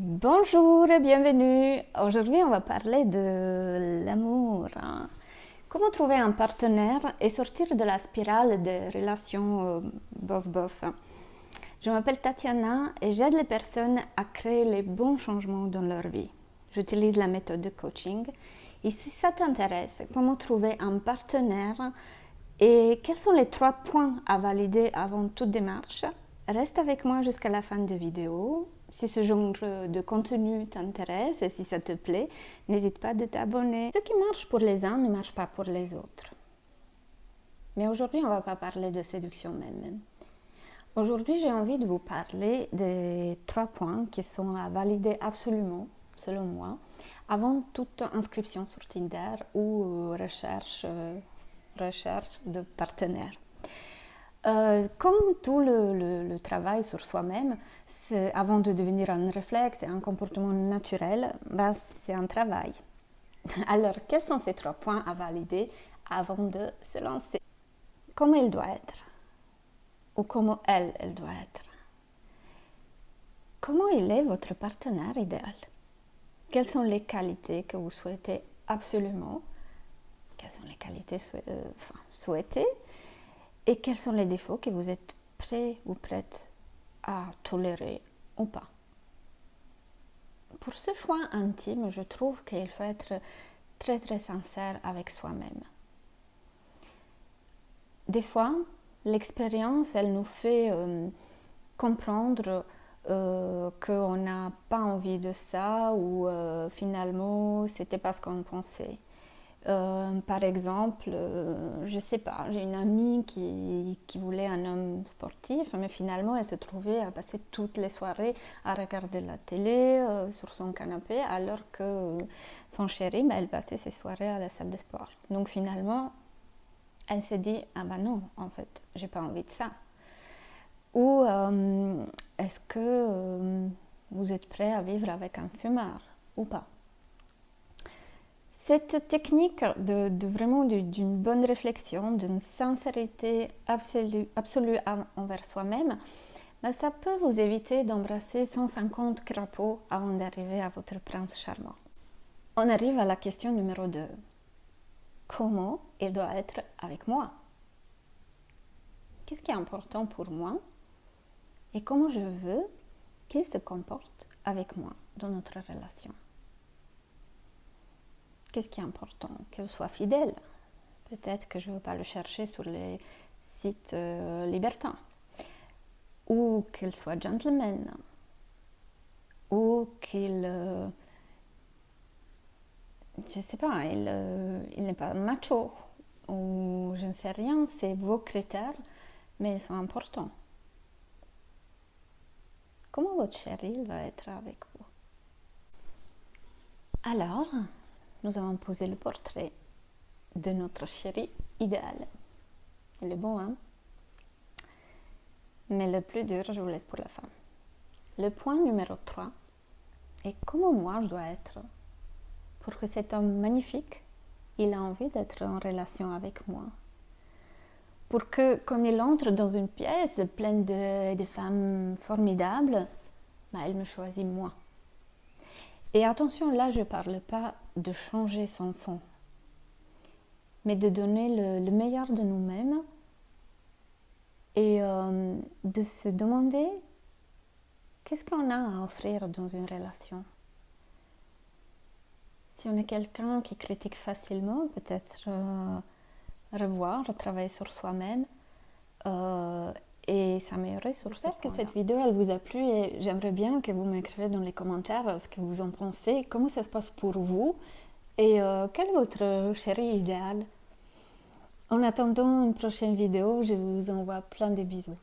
Bonjour et bienvenue. Aujourd'hui, on va parler de l'amour. Comment trouver un partenaire et sortir de la spirale des relations bof-bof. Je m'appelle Tatiana et j'aide les personnes à créer les bons changements dans leur vie. J'utilise la méthode de coaching. Et si ça t'intéresse, comment trouver un partenaire et quels sont les 3 points à valider avant toute démarche, reste avec moi jusqu'à la fin de la vidéo. Si ce genre de contenu t'intéresse et si ça te plaît, n'hésite pas à t'abonner. Ce qui marche pour les uns ne marche pas pour les autres. Mais aujourd'hui, on ne va pas parler de séduction même. Aujourd'hui, j'ai envie de vous parler des 3 points qui sont à valider absolument, selon moi, avant toute inscription sur Tinder ou recherche de partenaire. Comme tout le travail sur soi-même, avant de devenir un réflexe et un comportement naturel, c'est un travail. Alors, quels sont ces 3 points à valider avant de se lancer? Comment il doit être? Ou comment elle doit être? Comment il est votre partenaire idéal? Quelles sont les qualités que vous souhaitez absolument? Quelles sont les qualités souhaitées? Et quels sont les défauts que vous êtes prêt ou prête à tolérer ou pas? Pour ce choix intime, je trouve qu'il faut être très très sincère avec soi-même. Des fois, l'expérience, elle nous fait comprendre qu'on n'a pas envie de ça ou finalement, c'était pas ce qu'on pensait. Par exemple, je sais pas, j'ai une amie qui voulait un homme sportif, mais finalement elle se trouvait à passer toutes les soirées à regarder la télé sur son canapé, alors que son chéri, elle passait ses soirées à la salle de sport. Donc finalement, elle s'est dit, ah ben non, en fait, j'ai pas envie de ça. Ou est-ce que vous êtes prêt à vivre avec un fumeur ou pas? Cette technique vraiment d'une bonne réflexion, d'une sincérité absolue envers soi-même, ça peut vous éviter d'embrasser 150 crapauds avant d'arriver à votre prince charmant. On arrive à la question numéro 2. Comment il doit être avec moi? Qu'est-ce qui est important pour moi? Et comment je veux qu'il se comporte avec moi dans notre relation? Qu'est-ce qui est important? Qu'elle soit fidèle. Peut-être que je ne veux pas le chercher sur les sites libertins. Ou qu'il soit gentleman. Ou qu'il... je ne sais pas, il n'est pas macho. Ou je ne sais rien, c'est vos critères, mais ils sont importants. Comment votre chéri va être avec vous? Alors, nous avons posé le portrait de notre chéri idéal. Il est bon, hein? Mais le plus dur, je vous laisse pour la fin. Le point numéro 3 est comment moi je dois être pour que cet homme magnifique, il a envie d'être en relation avec moi. Pour que quand il entre dans une pièce pleine de femmes formidables, il me choisit moi. Et attention, là je ne parle pas de changer son fond, mais de donner le meilleur de nous-mêmes et de se demander qu'est-ce qu'on a à offrir dans une relation. Si on est quelqu'un qui critique facilement, peut-être revoir, travailler sur soi-même et s'améliorer sur ce point. J'espère que cette vidéo elle vous a plu et j'aimerais bien que vous m'écriviez dans les commentaires ce que vous en pensez, comment ça se passe pour vous et quel est votre chéri idéal. En attendant une prochaine vidéo, je vous envoie plein de bisous.